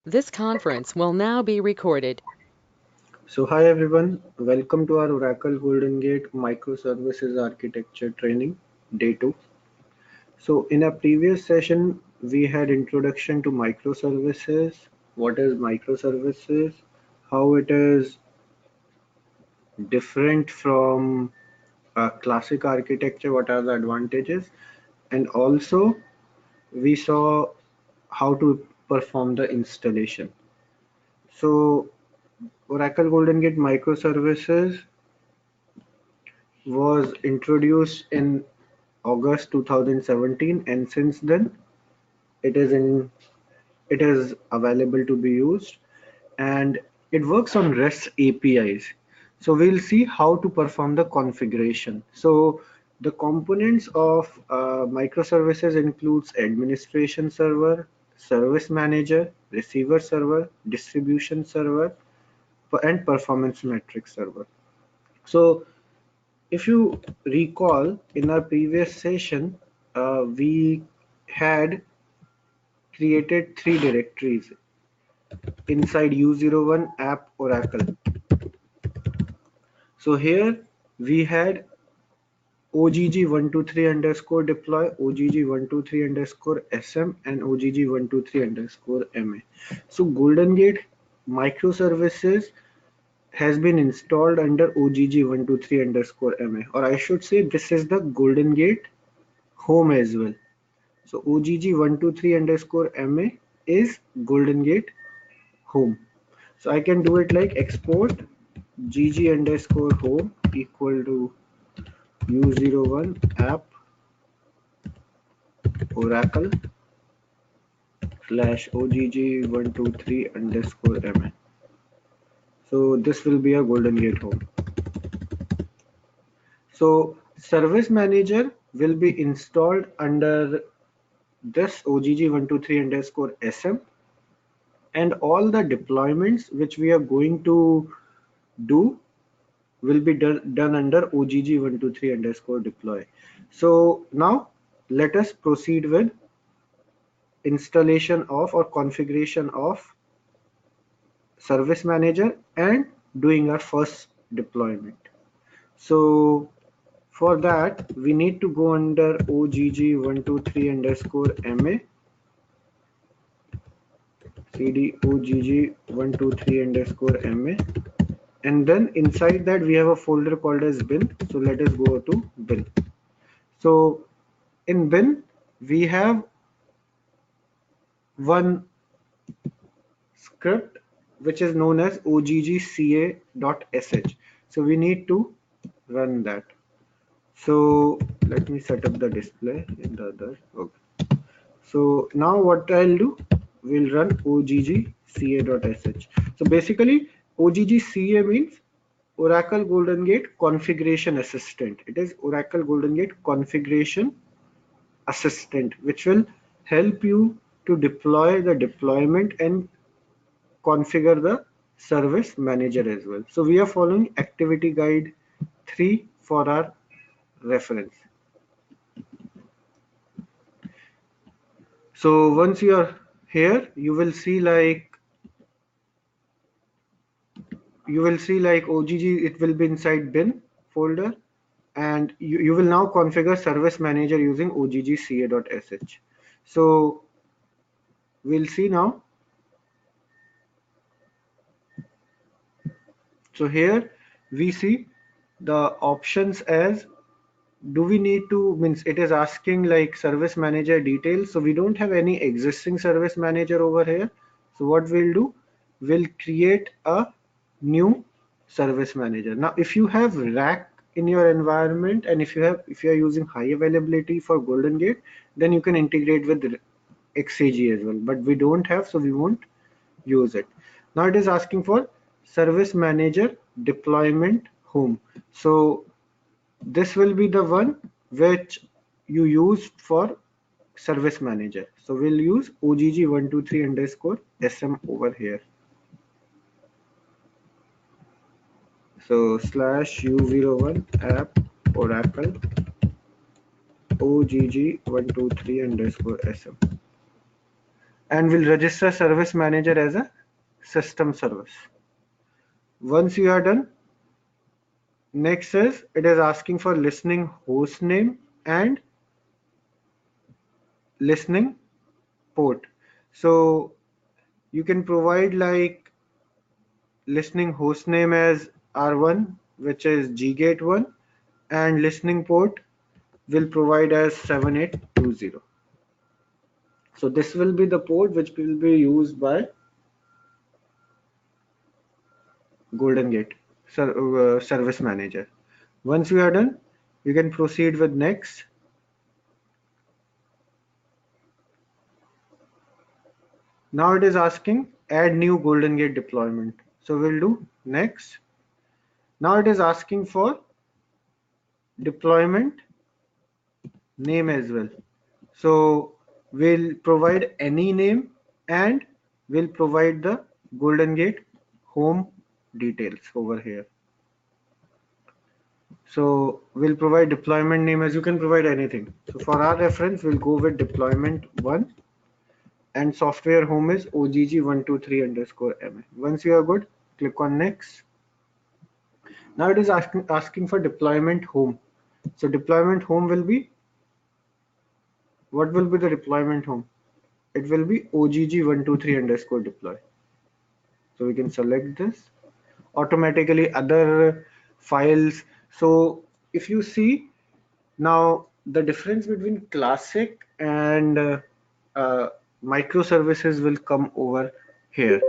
This conference will now be recorded. So hi everyone, welcome to our Oracle Goldengate Microservices Architecture Training, Day 2. So in a previous session, we had introduction to microservices, what is microservices, how it is different from classic architecture, what are the advantages, and also we saw how to perform the installation. So Oracle Goldengate Microservices was introduced in August 2017, and since then it is available to be used, and it works on REST APIs. So we'll see how to perform the configuration. So the components of microservices includes administration server, service manager, receiver server, distribution server, and performance metrics server. So if you recall, in our previous session, we had created three directories inside U01 app Oracle. So here we had OGG123 underscore deploy, OGG123 underscore SM, and OGG123 underscore MA. So Goldengate microservices has been installed under OGG123 underscore MA, or I should say this is the Goldengate home as well. So OGG123 underscore MA is Goldengate home. So I can do it like export GG underscore home equal to U01 app Oracle slash OGG123 underscore MA. So this will be a Goldengate home. So service manager will be installed under this OGG123 underscore SM, and all the deployments which we are going to do will be done under OGG123 underscore deploy. So now let us proceed with installation of or configuration of service manager and doing our first deployment. So for that we need to go under OGG123 underscore MA cd OGG123 underscore MA, and then inside that we have a folder called as bin. So let us go to bin. So in bin we have one script which is known as oggca.sh. So we need to run that. So let me set up the display in the other. Okay. So now what I'll do, we'll run oggca.sh. So basically oggca means Oracle Goldengate Configuration Assistant. It is Oracle Goldengate Configuration Assistant, which will help you to deploy the deployment and configure the service manager as well. So we are following activity guide 3 for our reference. So once you are here, you will see like OGG, it will be inside bin folder, and you will now configure service manager using oggca.sh. So we'll see now. So here we see the options as, do we need to, means it is asking like service manager details. So we don't have any existing service manager over here. So what we'll do, we'll create a new service manager. Now if you have rack in your environment, and if you are using high availability for Goldengate, then you can integrate with XAG as well, but we don't have, so we won't use it. Now it is asking for service manager deployment home. So this will be the one which you use for service manager. So we'll use OGG123 underscore SM over here. So slash U01 app Oracle OGG123 underscore SM. and we'll register service manager as a system service. Once you are done, next is it is asking for listening host name and listening port. So you can provide like listening host name as R1, which is GGate1, and listening port will provide as 7820. So this will be the port which will be used by Goldengate service manager. Once we are done, you can proceed with next. Now it is asking add new Goldengate deployment. So we'll do next. Now it is asking for deployment name as well. So we'll provide any name and we'll provide the Goldengate home details over here. So we'll provide deployment name as you can provide anything. So for our reference, we'll go with deployment 1 and software home is OGG123_MA. Once you are good, click on next. Now it is asking for deployment home. So deployment home will be, what will be the deployment home? It will be OGG123_deploy. So we can select this. Automatically other files. So if you see now the difference between classic and microservices will come over here.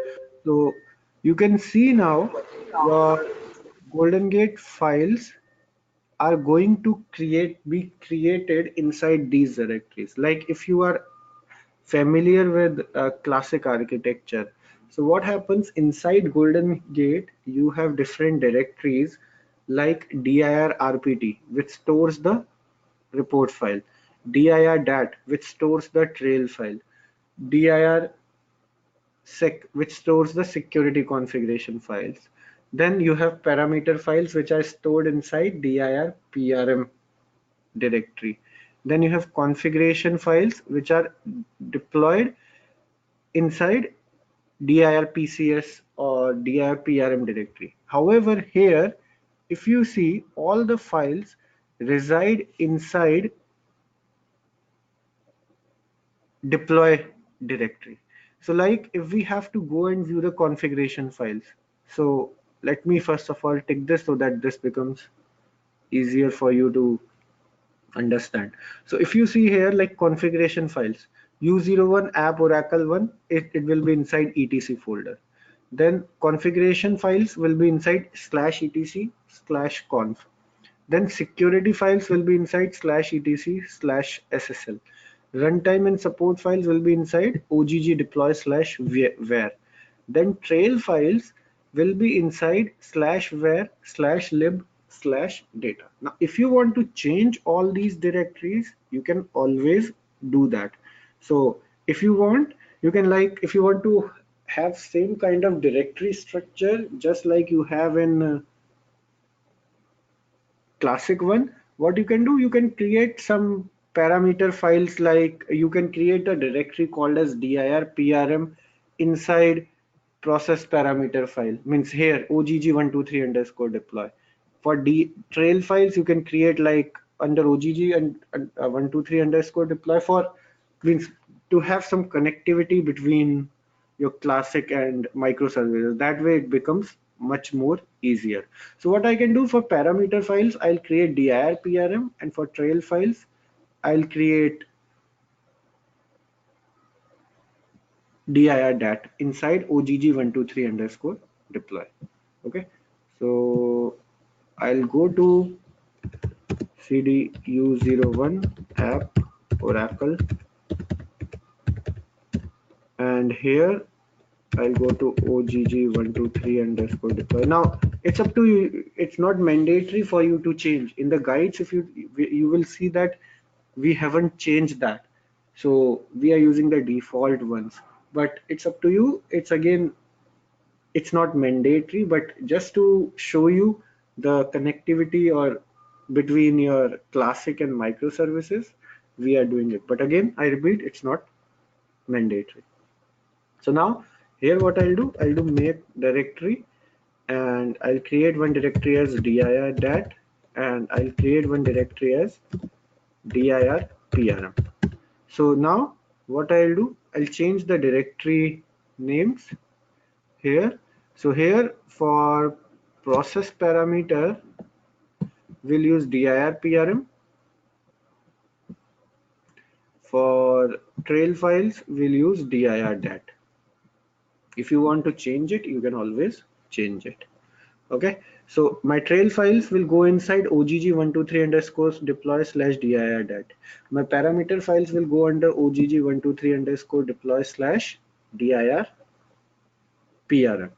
So you can see now your Goldengate files are going to be created inside these directories. Like if you are familiar with classic architecture, so what happens inside Goldengate, you have different directories like dir rpt, which stores the report file, dir dat, which stores the trail file, dir sec, which stores the security configuration files. Then you have parameter files which are stored inside dir prm directory. Then you have configuration files which are deployed inside dir pcs or dir prm directory. However, here if you see, all the files reside inside deploy directory. So like if we have to go and view the configuration files, so let me first of all tick this so that this becomes easier for you to understand. So if you see here like configuration files, u01 app oracle 1, it will be inside etc folder. Then configuration files will be inside /etc/conf. Then security files will be inside /etc/ssl. Runtime and support files will be inside ogg deploy/var. Then trail files will be inside /var/lib/data. Now, if you want to change all these directories, you can always do that. So if you want, you can like, if you want to have same kind of directory structure, just like you have in classic one, what you can do, you can create some parameter files, like you can create a directory called as dir prm inside process parameter file, means here ogg123_deploy. For trail files you can create like under ogg and 123_deploy, for means to have some connectivity between your classic and microservices. That way it becomes much more easier. So what I can do, for parameter files I'll create dir prm, and for trail files I'll create dir dat inside ogg123_deploy. Okay, so I'll go to cd u01 app oracle, and here I'll go to ogg123_deploy. Now it's up to you. It's not mandatory for you to change. In the guides, if you will see that we haven't changed that. So we are using the default ones. But it's up to you. It's again, it's not mandatory, but just to show you the connectivity or between your classic and microservices, we are doing it. But again, I repeat, it's not mandatory. So now here what I'll do make directory, and I'll create one directory as dir dat, and I'll create one directory as dir prm. So now what I'll change the directory names here. So here for process parameter, we'll use dir prm. For trail files, we'll use dir dat. If you want to change it, you can always change it. Okay, so my trail files will go inside ogg123 underscore deploy slash dir dat. My parameter files will go under ogg123 underscore deploy slash dir prm.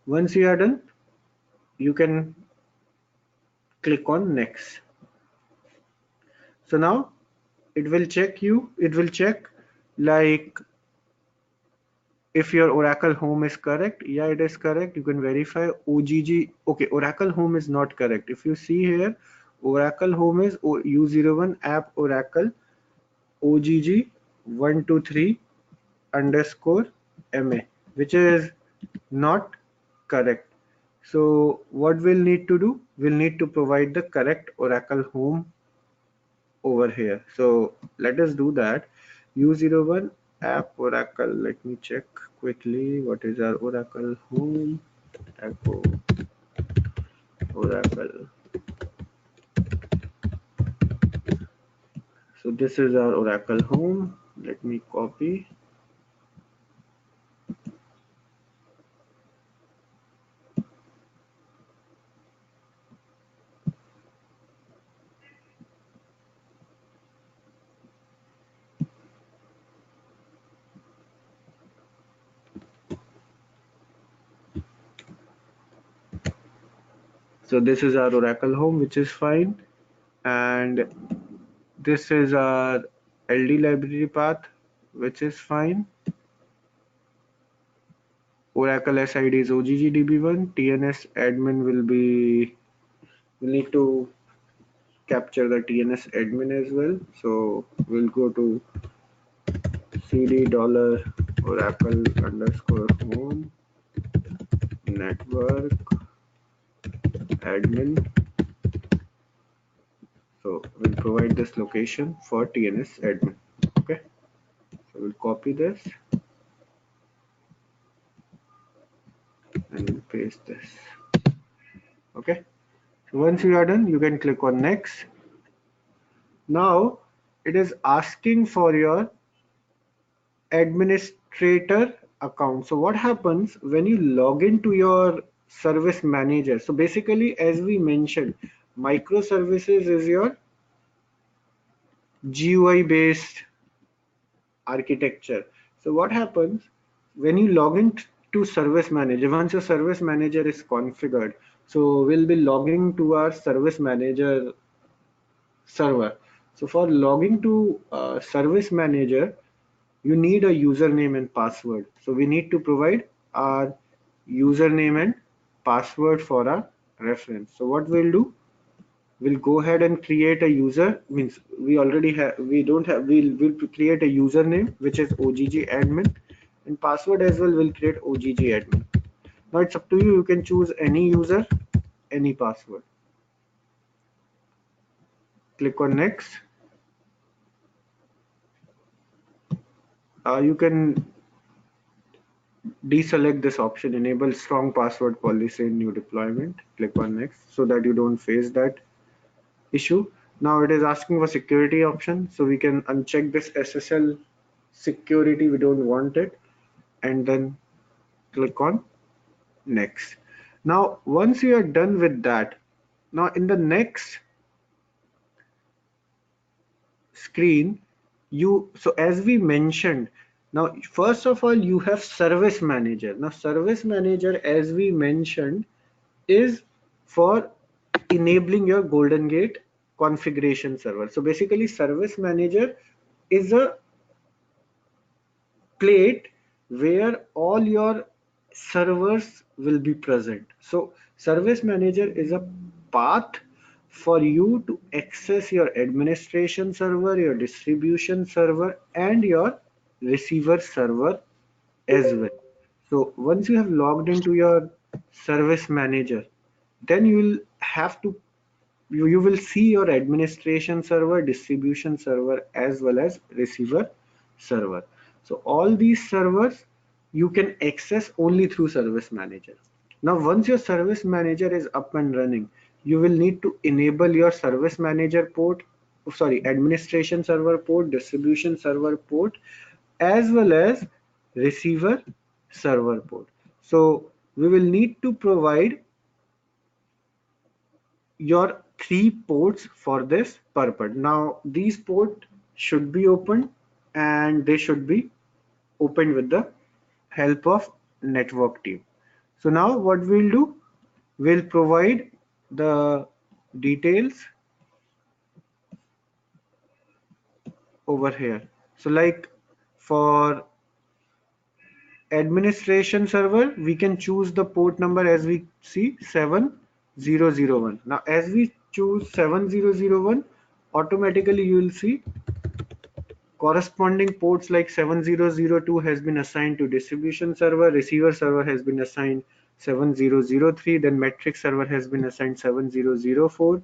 Once you are done, you can click on next. So now it will check like if your Oracle home is correct. Yeah, it is correct. You can verify OGG. Okay, Oracle home is not correct. If you see here, Oracle home is U01 app Oracle OGG 123 underscore MA, which is not correct. So what we'll need to do, we'll need to provide the correct Oracle home over here. So let us do that. U01 app Oracle. Let me check quickly what is our Oracle home. Echo Oracle. So this is our Oracle home. Let me copy. So this is our Oracle home, which is fine. And this is our LD library path, which is fine. Oracle SID is OGGDB1. TNS admin will be, we need to capture the TNS admin as well. So we'll go to cd dollar oracle underscore home network admin. So we'll provide this location for TNS admin. Okay, so we'll copy this and we'll paste this. Okay, so once you are done, you can click on next. Now it is asking for your administrator account. So what happens when you log into your service manager? So basically, as we mentioned, microservices is your GUI based architecture. So what happens when you log in to service manager? Once your service manager is configured, so we'll be logging to our service manager server. So for logging to service manager, you need a username and password. So we need to provide our username and password for our reference. So what we'll do, we'll go ahead and create a user, means we already have, we don't have, we'll create a username which is OGG admin, and password as well, we'll create OGG admin. Now it's up to you, you can choose any user, any password. Click on next. You can deselect this option, enable strong password policy in new deployment. Click on next so that you don't face that issue. Now it is asking for security option, so we can uncheck this SSL security, we don't want it, and then click on next. Now once you are done with that, now in the next screen, you, so as we mentioned, now first of all you have service manager. Now service manager, as we mentioned, is for enabling your Goldengate configuration server. So basically service manager is a plate where all your servers will be present. So service manager is a path for you to access your administration server, your distribution server, and your receiver server as well. So once you have logged into your service manager, then you will have to you will see your administration server, distribution server, as well as receiver server. So all these servers you can access only through service manager. Now once your service manager is up and running, you will need to enable your service manager port, sorry, administration server port, distribution server port, as well as receiver server port. So we will need to provide your three ports for this purpose. Now these ports should be opened, and they should be opened with the help of network team. So now what we'll do, we'll provide the details over here. So like for administration server, we can choose the port number as we see 7001. Now as we choose 7001, automatically you will see corresponding ports like 7002 has been assigned to distribution server, receiver server has been assigned 7003, then metric server has been assigned 7004,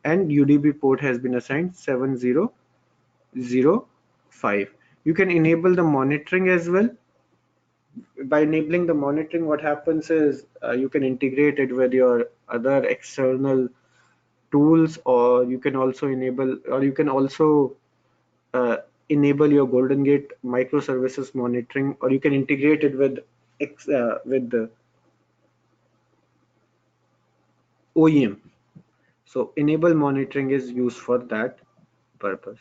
and UDP port has been assigned 7005. You can enable the monitoring as well. By enabling the monitoring, what happens is you can integrate it with your other external tools, or you can also uh, enable your Goldengate microservices monitoring, or you can integrate it with the OEM. So enable monitoring is used for that purpose.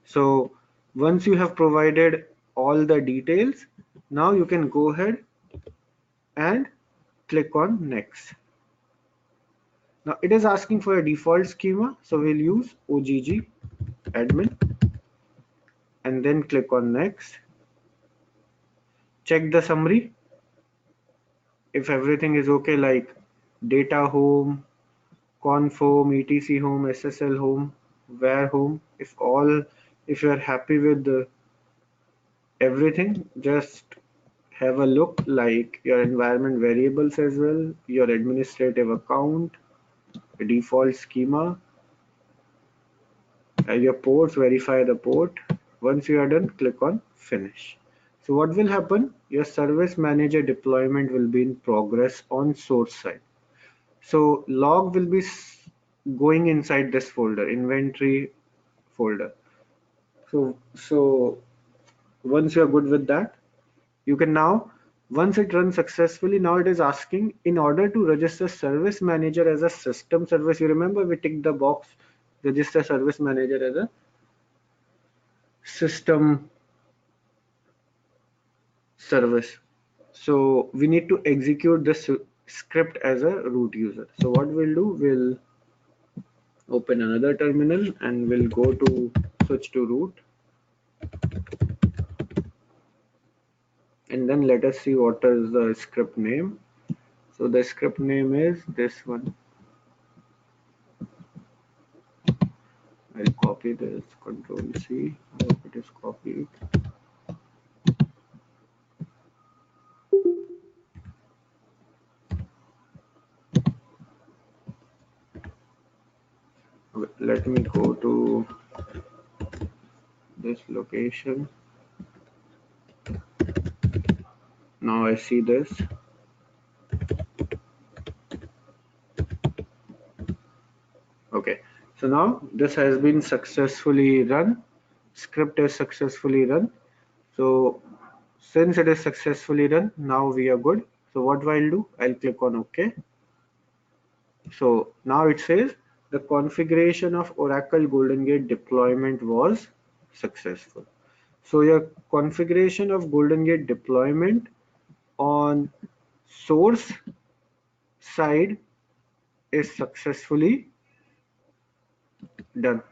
So once you have provided all the details, now you can go ahead and click on next. Now it is asking for a default schema, so we'll use OGG admin and then click on next. Check the summary. If everything is okay, like data home, conf home, etc home, SSL home, where home, if you are happy with everything, just have a look like your environment variables as well, your administrative account, default schema, your ports, verify the port. Once you are done, click on finish. So what will happen? Your service manager deployment will be in progress on source side. So log will be going inside this folder, inventory folder. So once you're good with that, you can now, once it runs successfully, now it is asking in order to register service manager as a system service. You remember we ticked the box, register service manager as a system service. So we need to execute this script as a root user. So what we'll do, we'll open another terminal and we'll go to switch to root, and then let us see what is the script name. So the script name is this one. I'll copy this, control C, hope it is copied. Okay, let me go to this location. Now I see this. Okay, so now this has been successfully run. Script is successfully run. So since it is successfully run, now we are good. So what I'll do, I'll click on OK. So now it says the configuration of Oracle Goldengate deployment was successful. So your configuration of Goldengate deployment on source side is successfully done.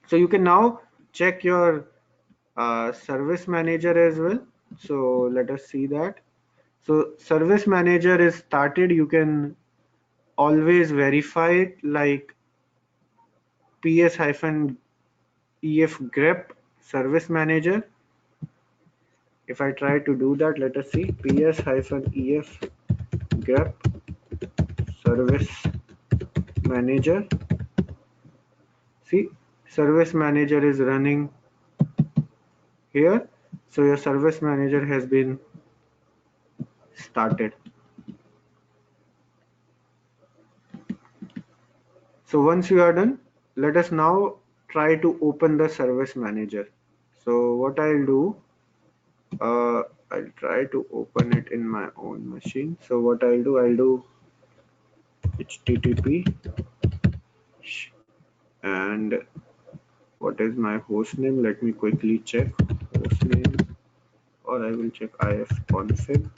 So you can now check your service manager as well. So let us see that. So service manager is started. You can always verify it like ps-ef grep service manager. If I try to do that, let us see ps-ef grep service manager. See, service manager is running here. So your service manager has been started. So once you are done, let us now try to open the service manager. So what I'll do, uh, I'll try to open it in my own machine. So what I'll do http and what is my host name? Let me quickly check host name, or I will check ifconfig.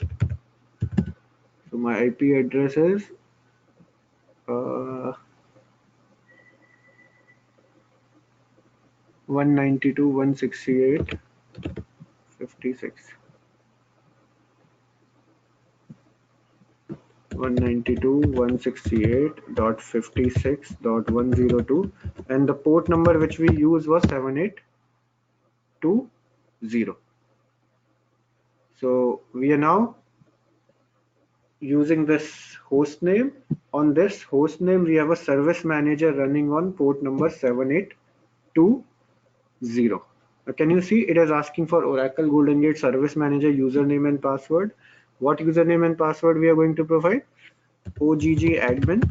So my IP address is uh, 192.168.56. 192.168.56.102, and the port number which we use was 7820. So we are now using this host name. On this host name, we have a service manager running on port number 7820. Can you see it is asking for Oracle Goldengate Service Manager username and password? What username and password we are going to provide? OGG admin,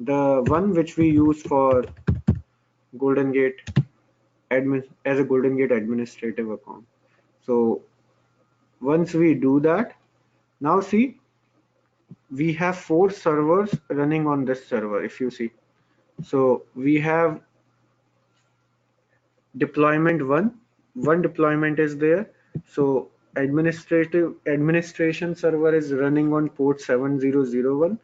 the one which we use for Goldengate admin as a Goldengate administrative account. So once we do that, now see we have 4 servers running on this server. If you see, so we have deployment one deployment is there. So administration server is running on port 7001.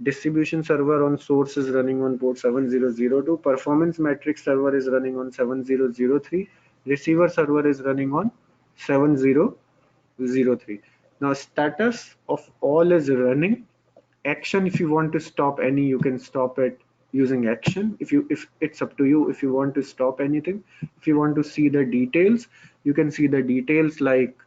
Distribution server on source is running on port 7002. Performance metrics server is running on 7003. Receiver server is running on 7003. Now status of all is running. Action, if you want to stop any, you can stop it using action. If it's up to you, if you want to stop anything. If you want to see the details, you can see the details like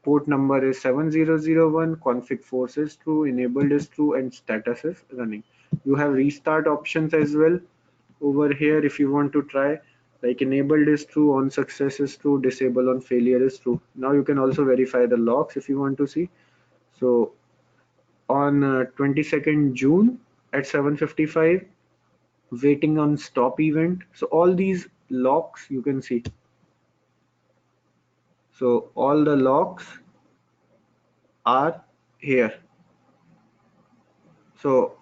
port number is 7001, config force is true, enabled is true, and status is running. You have restart options as well over here if you want to try, like enabled is true, on success is true, disable on failure is true. Now you can also verify the logs if you want to see. So on 22nd June at 7:55, waiting on stop event. So all these logs you can see. So all the logs are here. So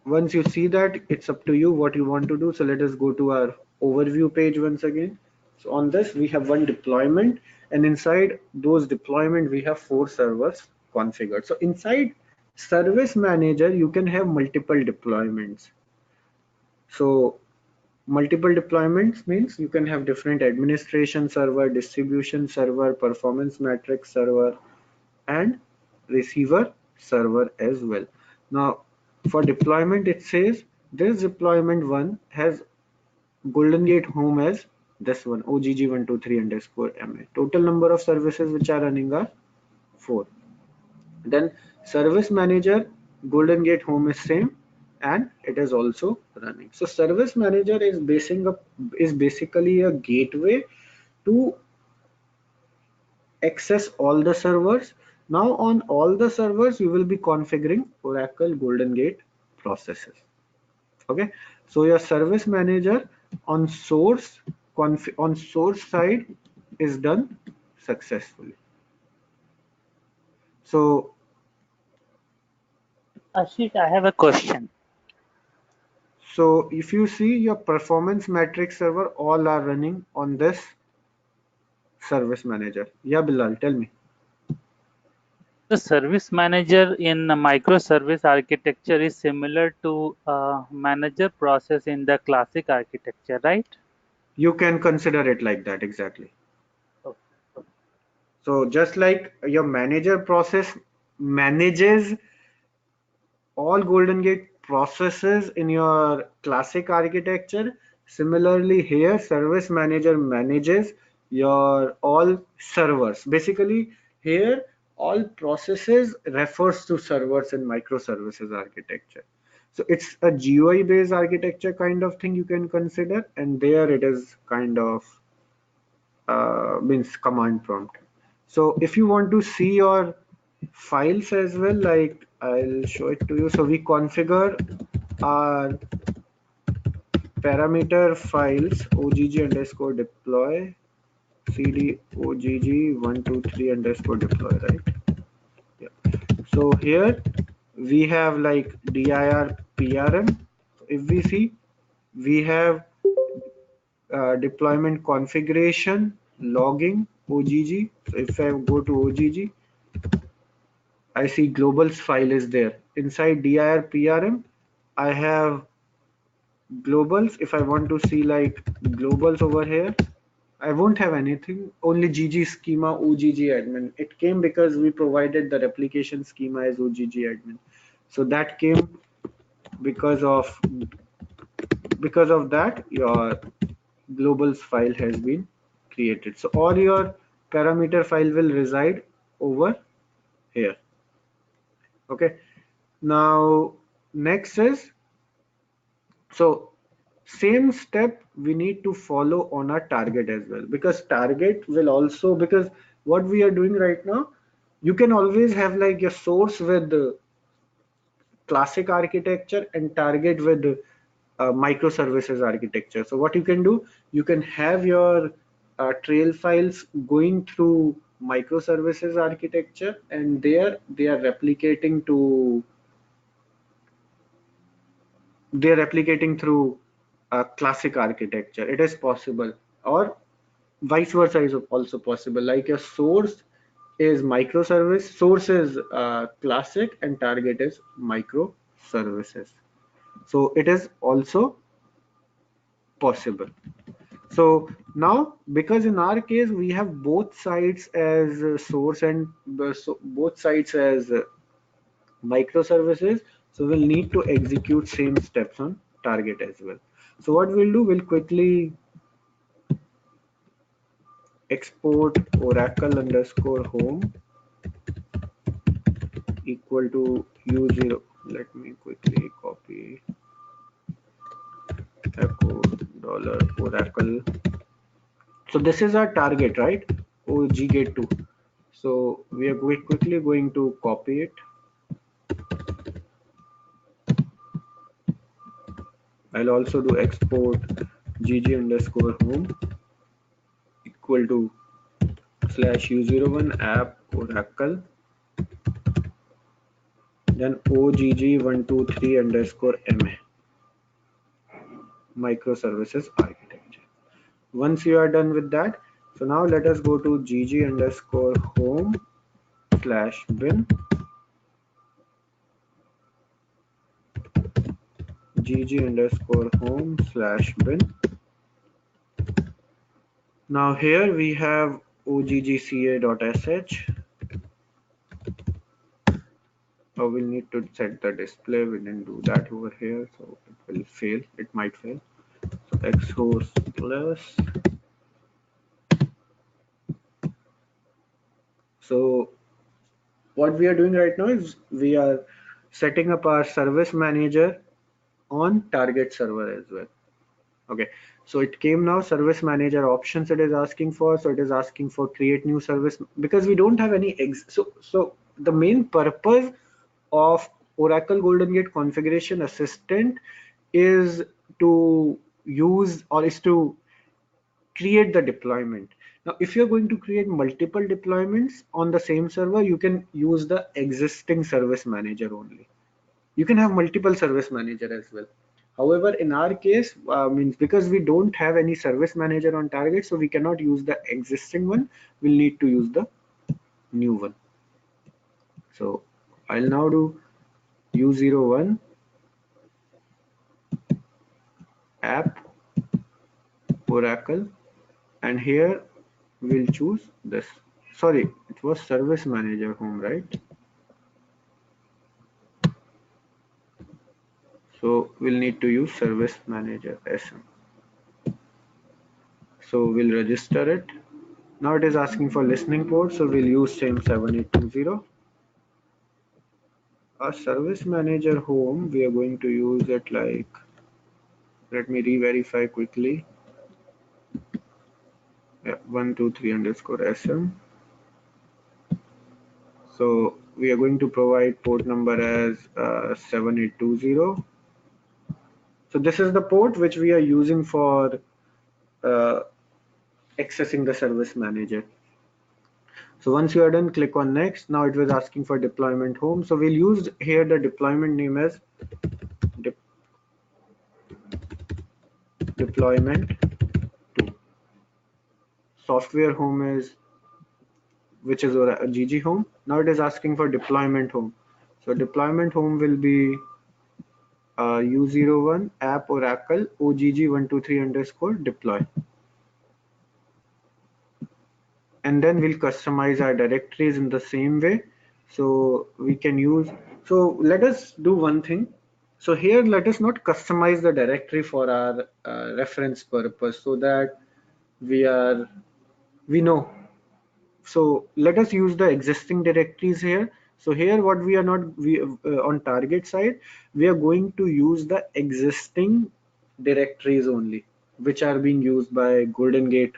once you see that, it's up to you what you want to do. So let us go to our overview page once again. So on this we have one deployment, and inside those deployment we have 4 servers configured. So inside service manager you can have multiple deployments. So multiple deployments means you can have different administration server, distribution server, performance metrics server, and receiver server as well. Now for deployment, it says this deployment one has Goldengate home as this one, OGG123_MA. Total number of services which are running are 4. Then service manager Goldengate home is same, and it is also running. So service manager is basically a gateway to access all the servers. Now on all the servers you will be configuring Oracle Goldengate processes. Okay, so your service manager on source side is done successfully. So Ashish, I have a question. so if you see your performance matrix server, all are running on this service manager. Yeah, Bilal, tell me. The service manager in a microservice architecture is similar to a manager process in the classic architecture, right? You can consider it like that, exactly. So just like your manager process manages all Golden Gate processes in your classic architecture, Similarly here, service manager manages your all servers. Basically here, all processes refers to servers in microservices architecture. So it's a GUI based architecture kind of thing you can consider, and there it is kind of means command prompt. So if you want to see your files as well, like I'll show it to you. So we configure our parameter files ogg underscore deploy cd ogg 123 underscore deploy, right? Yeah. So here we have like dir prm. If we see, we have deployment configuration logging ogg. So if I go to ogg, I see globals file is there. Inside dir prm I have globals. If I want to see like globals over here, I won't have anything, only GG schema OGG admin. It came because we provided the replication schema as OGG admin. So that came because of that your globals file has been created. So all your parameter file will reside over here. Okay. Now next is, so same step we need to follow on our target as well, because target will also, because what we are doing right now, you can always have like your source with the classic architecture and target with microservices architecture. So what you can do, you can have your trail files going through microservices architecture, and there they are replicating to, they're replicating through a classic architecture. It is possible, or vice versa is also possible. Like your source is microservice, source is classic, and target is microservices. So it is also possible. So now, because in our case we have both sides as source and both sides as microservices, so we'll need to execute same steps on target as well. So what we'll do, we'll quickly export oracle underscore home equal to u0. Let me quickly copy echo dollar oracle. So this is our target, right? Goldengate 2. So we are quickly going to copy it. I'll also do export gg underscore home equal to slash u01 app oracle, then ogg123 underscore ma microservices architecture. Once you are done with that, so now let us go to gg underscore home slash bin, gg underscore home slash bin. Now here we have oggca.sh. Oh, we'll need to set the display. We didn't do that over here, so it will fail. It might fail. So xhost plus. So what we are doing right now is we are setting up our service manager on target server as well. Okay, so it came now, service manager options it is asking for. So it is asking for create new service, because we don't have any so the main purpose of Oracle Goldengate configuration assistant is to use, or is to create the deployment. Now if you're going to create multiple deployments on the same server, you can use the existing service manager only. You can have multiple service manager as well. However, in our case, means because we don't have any service manager on target, so we cannot use the existing one. We'll need to use the new one. So I'll now do u01 app oracle, and here we'll choose this. Sorry, it was service manager home, right? So we'll need to use service manager sm. So we'll register it. Now it is asking for listening port, so we'll use same 7820. Our service manager home, we are going to use it like, let me re-verify quickly. Yeah, 123 underscore SM. So we are going to provide port number as 7820. So this is the port which we are using for uh, accessing the service manager. So once you are done, click on next. Now it was asking for deployment home. So we'll use here the deployment name as de deployment 2. Software home is, which is our GG home. Now it is asking for deployment home. So deployment home will be U01 app oracle OGG123 underscore deploy. And then we'll customize our directories in the same way. So we can use, so let us do one thing. So here, let us not customize the directory for our reference purpose so that we know. So let us use the existing directories here. So here what we are not, on target side, we are going to use the existing directories only, which are being used by Goldengate.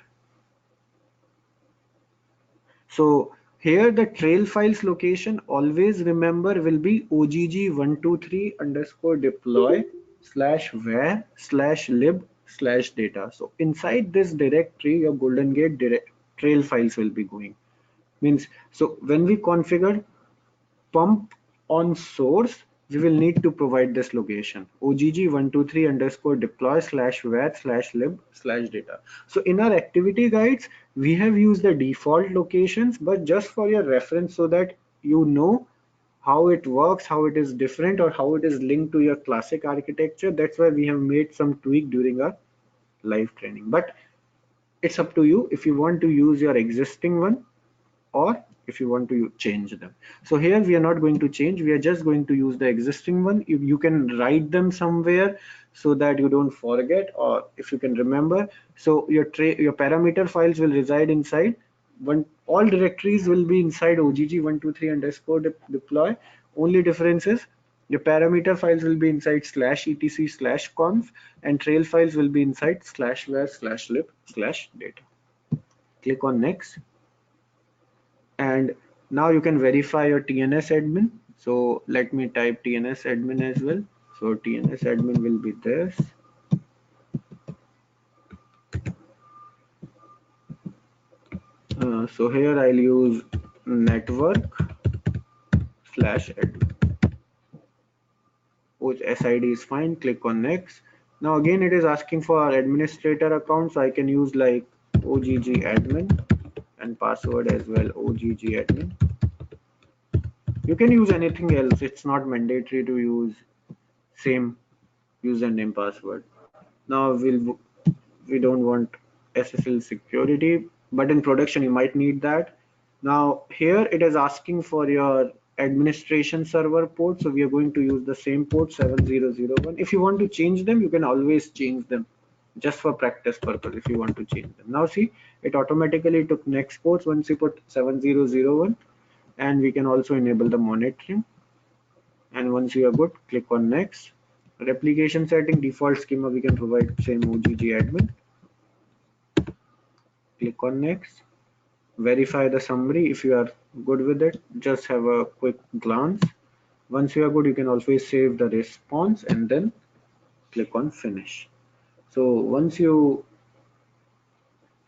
So here the trail files location, always remember, will be OGG123 underscore deploy slash where slash lib slash data. So inside this directory, your Goldengate trail files will be going. Means, so when we configure pump on source, we will need to provide this location OGG123 underscore deploy slash where slash lib slash data. So in our activity guides, we have used the default locations, but just for your reference so that you know how it works, how it is different, or how it is linked to your classic architecture. That's why we have made some tweak during our live training. But it's up to you if you want to use your existing one or if you want to change them. So here we are not going to change, we are just going to use the existing one. You can write them somewhere so that you don't forget, or if you can remember. So your parameter files will reside inside one, all directories will be inside OGG123 underscore deploy. Only difference is your parameter files will be inside slash etc slash conf, and trail files will be inside slash where slash lib slash data. Click on next. And now you can verify your TNS admin. So let me type TNS admin as well. So TNS admin will be this. So here I'll use network slash admin. Which SID is fine. Click on next. Now again it is asking for our administrator account, so I can use like OGG admin and password as well OGG admin. You can use anything else. It's not mandatory to use same username password. Now we don't want SSL security, but in production you might need that. Now here it is asking for your administration server port, so we are going to use the same port 7001. If you want to change them, you can always change them just for practice purpose if you want to change them. Now see, it automatically took next ports once you put 7001, and we can also enable the monitoring. And once you are good, click on next. Replication setting, default schema we can provide same OGG admin. Click on next. Verify the summary. If you are good with it, just have a quick glance. Once you are good, you can always save the response and then click on finish. So once you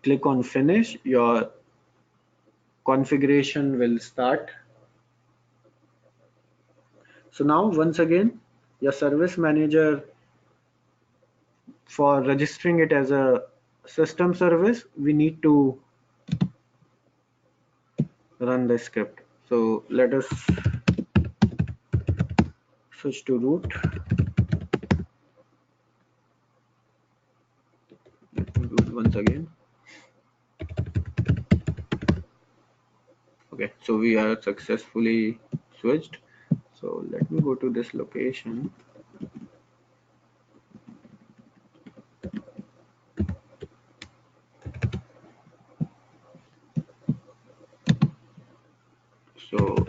click on finish, your configuration will start. So now once again, your service manager, for registering it as a system service, we need to run the script. So let us switch to root. Let me do it once again. Okay, so we are successfully switched. So let me go to this location. So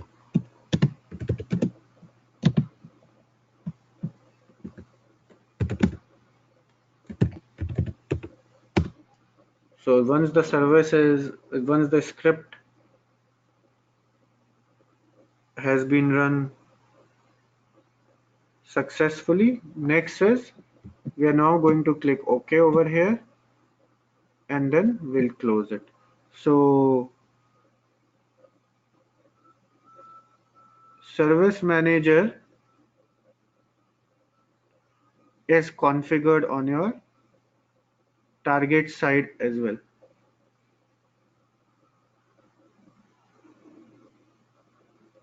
once the once the script has been run successfully, next is we are now going to click OK over here, and then we'll close it. So Service Manager is configured on your target side as well.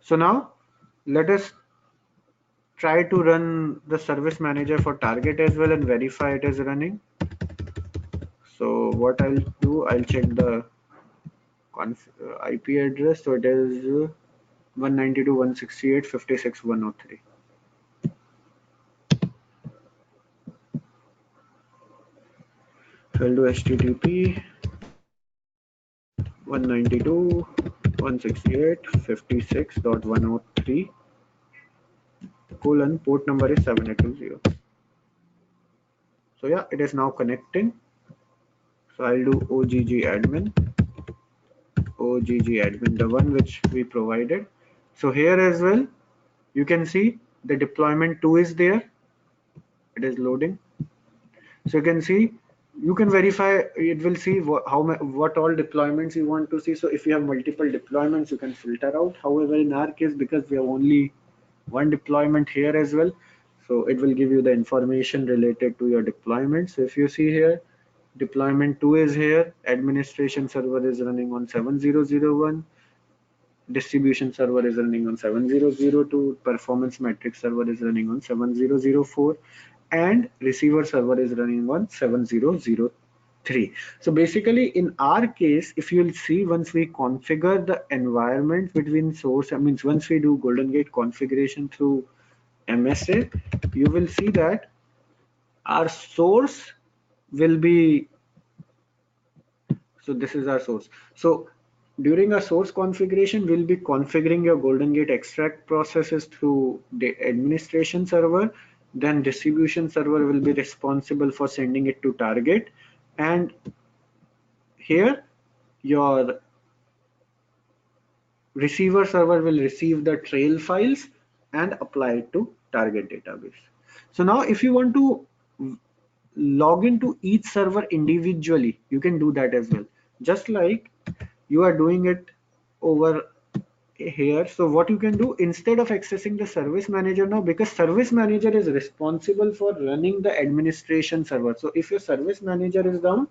So now let us try to run the Service Manager for target as well and verify it is running. So what I'll do, I'll check the IP address. So it is 192.168.56.103. So I'll do HTTP 192.168.56.103 colon port number is 7820. So yeah, it is now connecting. So I'll do OGG admin, the one which we provided. So here as well, you can see the deployment 2 is there. It is loading. So you can see, you can verify, it will see what all deployments you want to see. So if you have multiple deployments, you can filter out. However, in our case, because we have only one deployment here as well, so it will give you the information related to your deployment. So if you see here, deployment 2 is here, administration server is running on 7001, distribution server is running on 7002, performance metrics server is running on 7004, and receiver server is running on 7003. So basically in our case, if you'll see, once we configure the environment between source, I mean once we do GoldenGate configuration through MSA, you will see that our source will be, so this is our source. So during our source configuration, we'll be configuring your GoldenGate extract processes through the administration server. Then distribution server will be responsible for sending it to target. And here your receiver server will receive the trail files and apply it to target database. So now if you want to log into each server individually, you can do that as well. Just like you are doing it over here. So what you can do, instead of accessing the service manager now, because service manager is responsible for running the administration server. So if your service manager is down,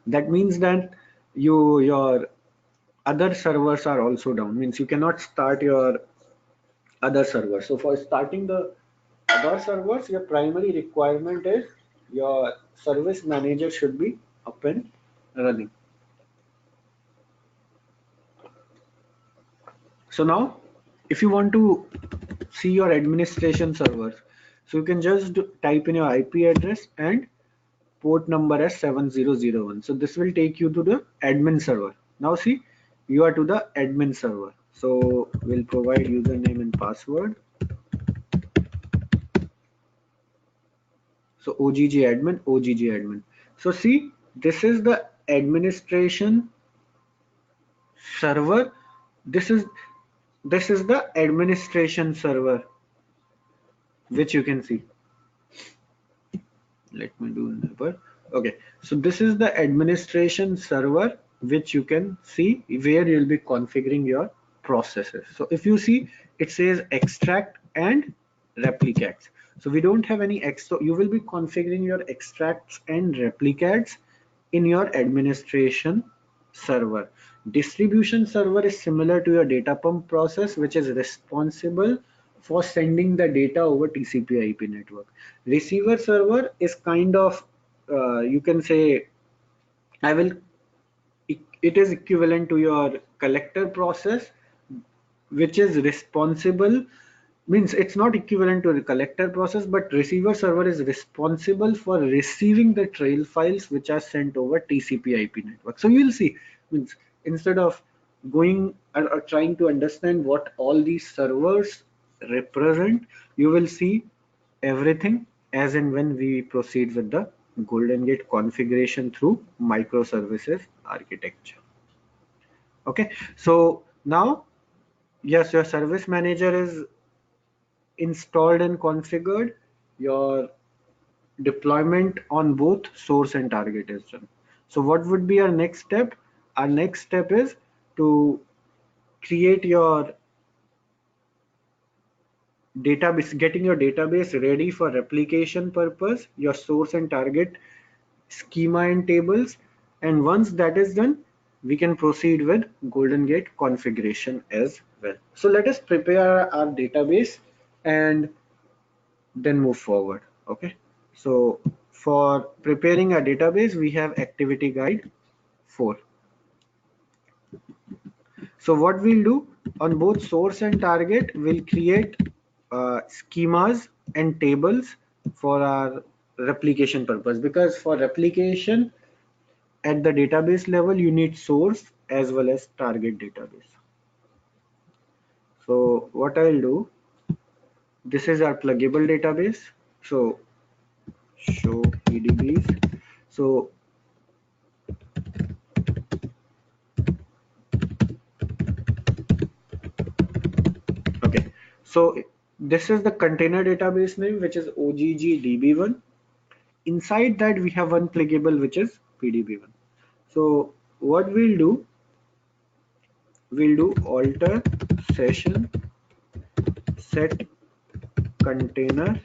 that means that your other servers are also down, means you cannot start your other servers. So for starting the other servers, your primary requirement is your service manager should be up and running. So now if you want to see your administration servers, so you can just type in your IP address and port number as 7001. So this will take you to the admin server. Now see, you are to the admin server. So we'll provide username and password. So OGG admin. So see, this is the administration server. This is the administration server, which you can see. Let me do never. Okay, so this is the administration server which you can see where you'll be configuring your processes. So if you see, it says extract and replicates. So we don't have any so you will be configuring your extracts and replicates in your administration server. Distribution server is similar to your data pump process, which is responsible for sending the data over TCP IP network. Receiver server is kind of, you can say, it is equivalent to your collector process, which is responsible, means it's not equivalent to the collector process, but receiver server is responsible for receiving the trail files which are sent over TCP IP network. So you'll see, means instead of going or trying to understand what all these servers represent, you will see everything as and when we proceed with the Golden Gate configuration through microservices architecture. Okay, so now, yes, your service manager is installed and configured. Your deployment on both source and target is done. So what would be our next step? Our next step is to create your database, getting your database ready for replication purpose, your source and target schema and tables. And once that is done, we can proceed with Golden Gate configuration as well. So let us prepare our database and then move forward. Okay. So for preparing a database, we have activity guide 4. So what we'll do on both source and target, we'll create schemas and tables for our replication purpose, because for replication at the database level, you need source as well as target database. So what I'll do, this is our pluggable database. So show PDBs. So okay, so this is the container database name, which is OGGDB1. Inside that we have one pluggable, which is PDB1. So what we'll do alter session set container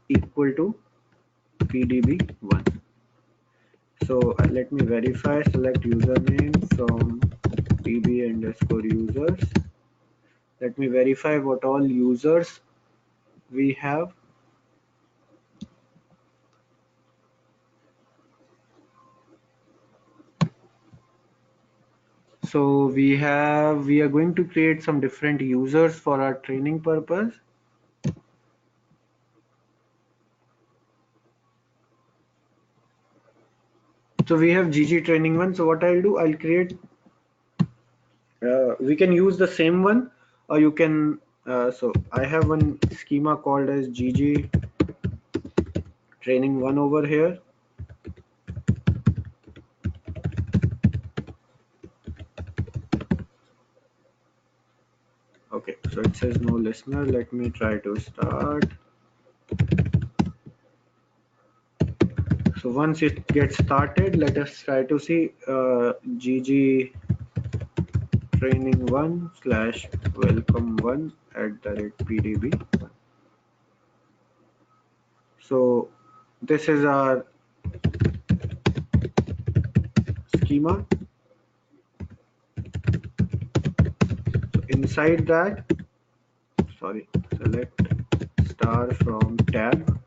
equal to PDB1. So let me verify, select username from PB underscore users. Let me verify what all users we have. So we are going to create some different users for our training purpose. So we have GG training 1. So what I'll do, I'll create, we can use the same one, or you can, so I have one schema called as GG training 1 over here. Okay, so it says no listener. Let me try to start. So once it gets started, let us try to see GG training 1 slash welcome 1 at the rate PDB. So this is our schema. So inside that, sorry, select star from tab.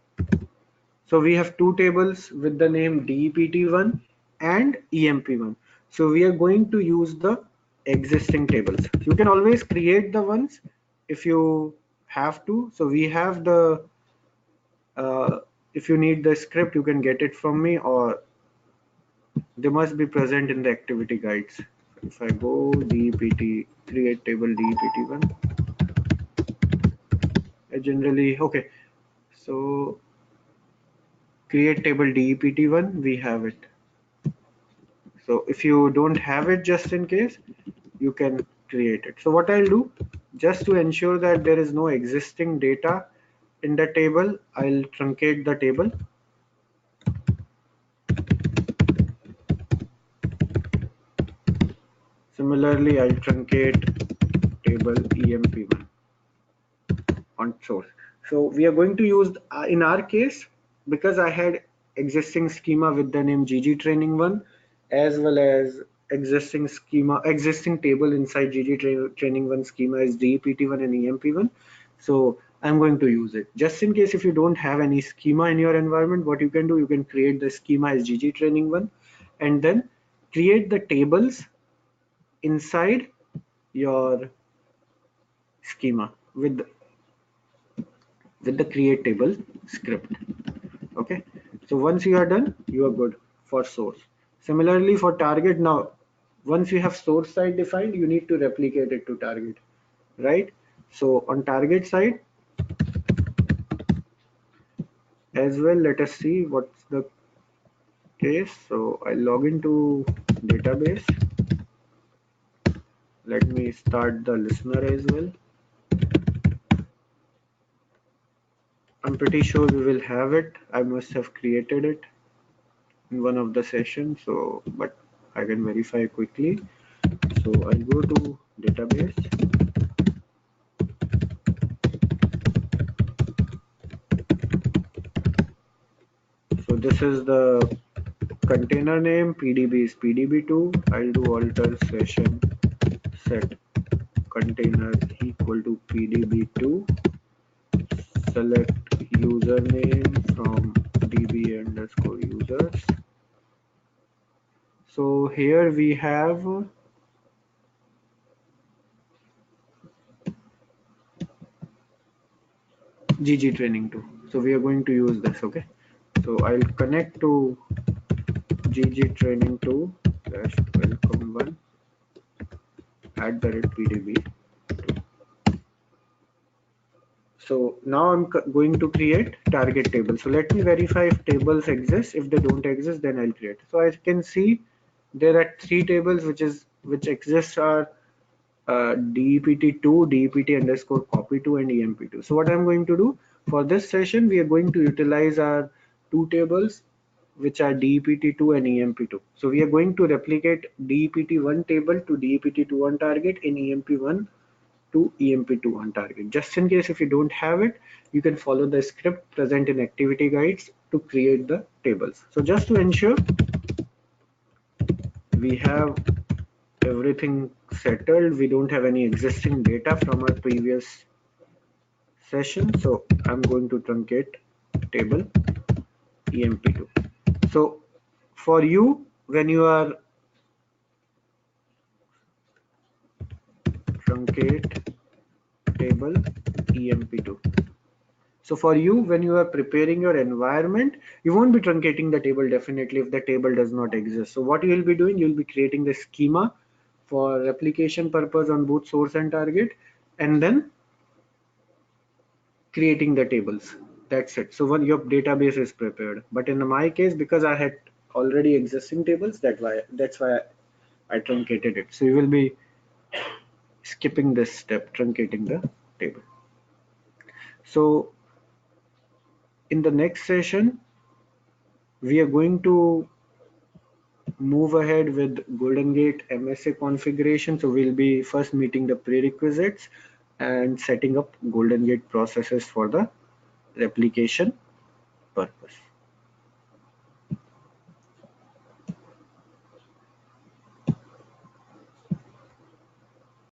So we have two tables with the name DEPT1 and EMP1. So we are going to use the existing tables. You can always create the ones if you have to. So we have the, if you need the script, you can get it from me, or they must be present in the activity guides. If I go DEPT, create table DEPT1, I generally, okay. So create table DEPT1, we have it. So if you don't have it, just in case, you can create it. So what I'll do, just to ensure that there is no existing data in the table, I'll truncate the table. Similarly, I'll truncate table EMP1 on source. So we are going to use, in our case, because I had existing schema with the name GG training 1, as well as existing schema, existing table inside GG training 1 schema is DEPT1 and EMP1. So I'm going to use it. Just in case if you don't have any schema in your environment, what you can do, you can create the schema as GG training 1 and then create the tables inside your schema with the create table script. Okay, so once you are done, you are good for source. Similarly for target, now once you have source side defined, you need to replicate it to target, right? So on target side as well, let us see what's the case. So I log into database. Let me start the listener as well. I'm pretty sure we will have it. I must have created it in one of the sessions, so but I can verify quickly. So I'll go to database. So this is the container name. PDB is PDB2. I'll do alter session set container equal to PDB2. Select username from db underscore users. So here we have GG training 2. So we are going to use this, okay? So I'll connect to GG training 2 dash welcome 1 at the rate PDB. So now I'm going to create target table. So let me verify if tables exist. If they don't exist, then I'll create. So I can see there are three tables which exist are DEPT2, DEPT underscore copy2 and EMP2. So what I'm going to do for this session, we are going to utilize our two tables which are DEPT2 and EMP2. So we are going to replicate DEPT1 table to DEPT2 on target in EMP1 to EMP2 on target. Just in case if you don't have it, you can follow the script present in activity guides to create the tables. So just to ensure we have everything settled, we don't have any existing data from our previous session. So I'm going to truncate table EMP2. So for you, when you are truncate table EMP2. So for you, when you are preparing your environment, you won't be truncating the table definitely if the table does not exist. So what you will be doing, you'll be creating the schema for replication purpose on both source and target, and then creating the tables. That's it. So when your database is prepared. But in my case, because I had already existing tables, that's why I truncated it. So you will be skipping this step, truncating the table. So in the next session, we are going to move ahead with Goldengate MSA configuration. So we'll be first meeting the prerequisites and setting up Goldengate processes for the replication purpose.